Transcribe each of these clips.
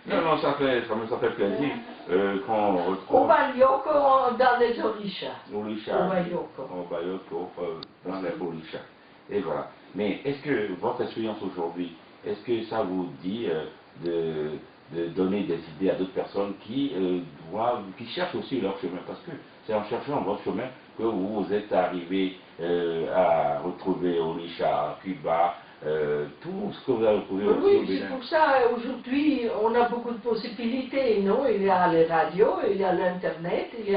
Non, non, ça fait plaisir quand on retrouve... Au Bayoko, dans les Orishas. Orisha, Au Bayoko. au Bayoko, dans les Orisha. Et voilà. Mais est-ce que votre expérience aujourd'hui, est-ce que ça vous dit de donner des idées à d'autres personnes qui qui cherchent aussi leur chemin? Parce que c'est en cherchant votre chemin que vous êtes arrivé à retrouver Orisha, Cuba, tout ce que vous avez retrouvé aussi au Oui, Bénin. c'est pour ça, aujourd'hui, on a beaucoup de possibilités, non? Il y a les radios, il y a l'Internet, il y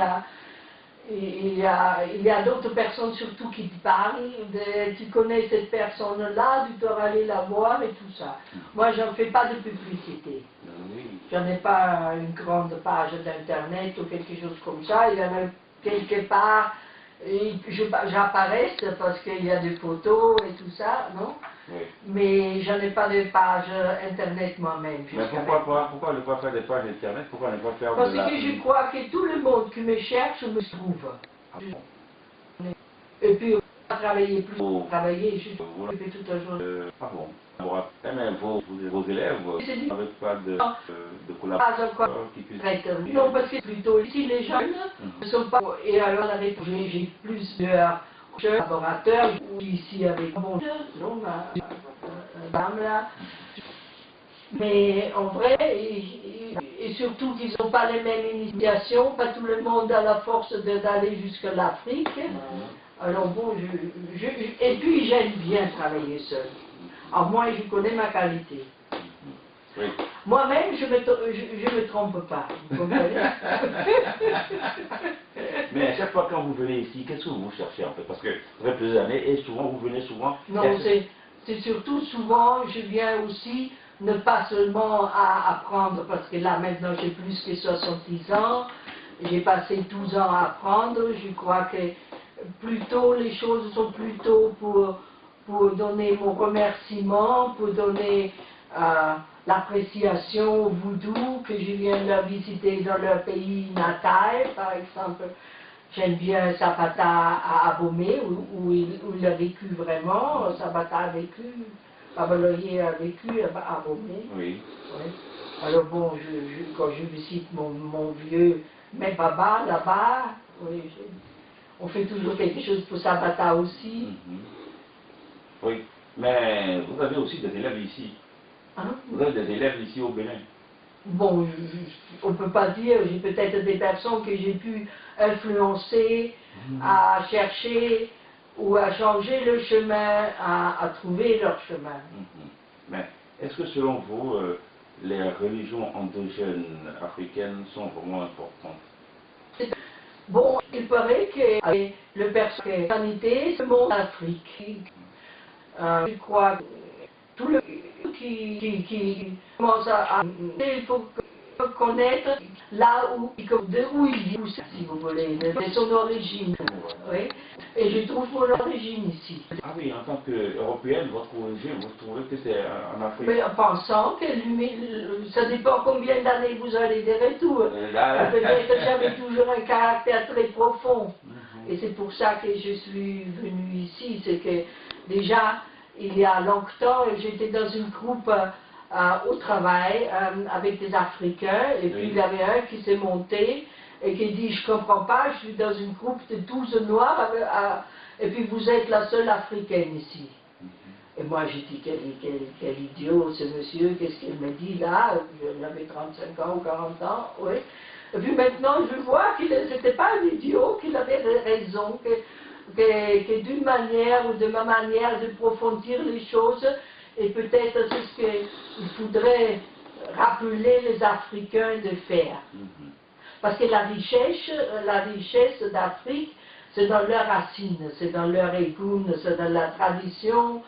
a d'autres personnes surtout qui te parlent, tu connais cette personne-là, tu dois aller la voir et tout ça. Moi, je ne fais pas de publicité. Oui. Je n'ai pas une grande page d'Internet ou quelque chose comme ça. Il y en a quelque part, j'apparais parce qu'il y a des photos et tout ça, non? Oui. Mais je n'ai pas de page Internet moi-même. Mais pourquoi ne pas faire des pages Internet? Pourquoi ne pas faire Parce de la... que je crois que tout le monde qui me cherche me trouve. Ah bon? Et puis, on va travailler plus, Oh. travailler juste Voilà. toute la journée. Ah bon. Bon, mais vos élèves n'avaient pas de Pas collaborateurs encore qui puissent... non, parce que plutôt ici, les jeunes ne sont pas... Et alors, j'ai plusieurs collaborateurs ici avec mon non, ma dame là. Mais en vrai, et surtout qu'ils n'ont pas les mêmes initiations, pas tout le monde a la force d'aller jusqu'à l'Afrique. Alors bon, et puis j'aime bien travailler seul. Alors moi, je connais ma qualité. Oui. Moi-même, je me trompe pas, vous comprenez? Mais à chaque fois quand vous venez ici, qu'est-ce que vous cherchez en fait? Parce que ça fait plusieurs années et souvent vous venez souvent... Non, c'est surtout souvent, je viens aussi ne pas seulement à apprendre, parce que là maintenant j'ai plus que 70 ans, j'ai passé 12 ans à apprendre, je crois que plutôt les choses sont plutôt pour donner mon remerciement, pour donner l'appréciation au voodoo, que je viens leur visiter dans leur pays natal, par exemple. J'aime bien Zapata à Abomey, où il a vécu vraiment. Zapata a vécu, Babaloyer a vécu à Abomey. Oui. Ouais. Alors bon, quand je visite mon vieux Mebaba là-bas, oui, on fait toujours quelque chose pour Zapata aussi. Oui, mais vous avez aussi des élèves ici. Hein? Vous avez des élèves ici au Bénin. Bon, on ne peut pas dire, j'ai peut-être des personnes que j'ai pu influencer à chercher ou à changer le chemin, à trouver leur chemin. Mais est-ce que selon vous, les religions endogènes africaines sont vraiment importantes? Bon, il paraît que le personnalité se montre en Afrique. Je crois que tout le qui commence il faut connaître là où il vit, si vous voulez, de son origine. Oui. Et je trouve mon origine ici. Ah oui, en tant qu'Européenne, votre origine, vous trouvez que c'est en Afrique? Mais en pensant que ça dépend combien d'années vous avez de retour. Peut-être que j'avais toujours un caractère très profond. Et c'est pour ça que je suis venue ici. C'est que déjà, il y a longtemps, j'étais dans une groupe au travail avec des Africains. Et puis il y avait un qui s'est monté et qui dit, je ne comprends pas, je suis dans une groupe de 12 Noirs et puis vous êtes la seule Africaine ici. Et moi j'ai dit, quel idiot ce monsieur, qu'est-ce qu'il me dit là? J'avais 35 ans ou 40 ans, oui. Et puis maintenant je vois qu'il n'était pas un idiot, qu'il avait raison, que d'une manière ou de ma manière de approfondir les choses, et peut-être c'est ce qu'il faudrait rappeler les Africains de faire. Parce que la richesse d'Afrique, c'est dans leurs racines, c'est dans leur égoune, c'est dans la tradition,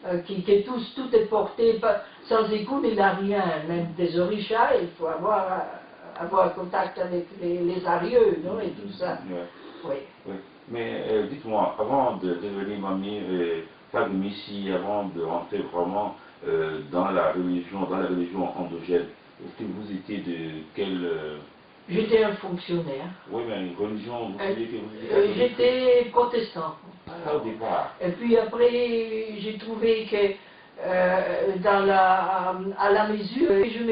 que tout est porté. Sans égoune, il n'y a rien. Même des orishas, il faut avoir contact avec les arieux, non, et tout ça. Oui. Oui. Mais dites-moi, avant de devenir mamie ici, avant de rentrer vraiment dans la religion endogène, est-ce que vous étiez de quelle... J'étais un fonctionnaire. Oui, mais une religion, vous disiez que vous étiez... J'étais protestant. Au départ. Et puis après, j'ai trouvé que à la mesure, je me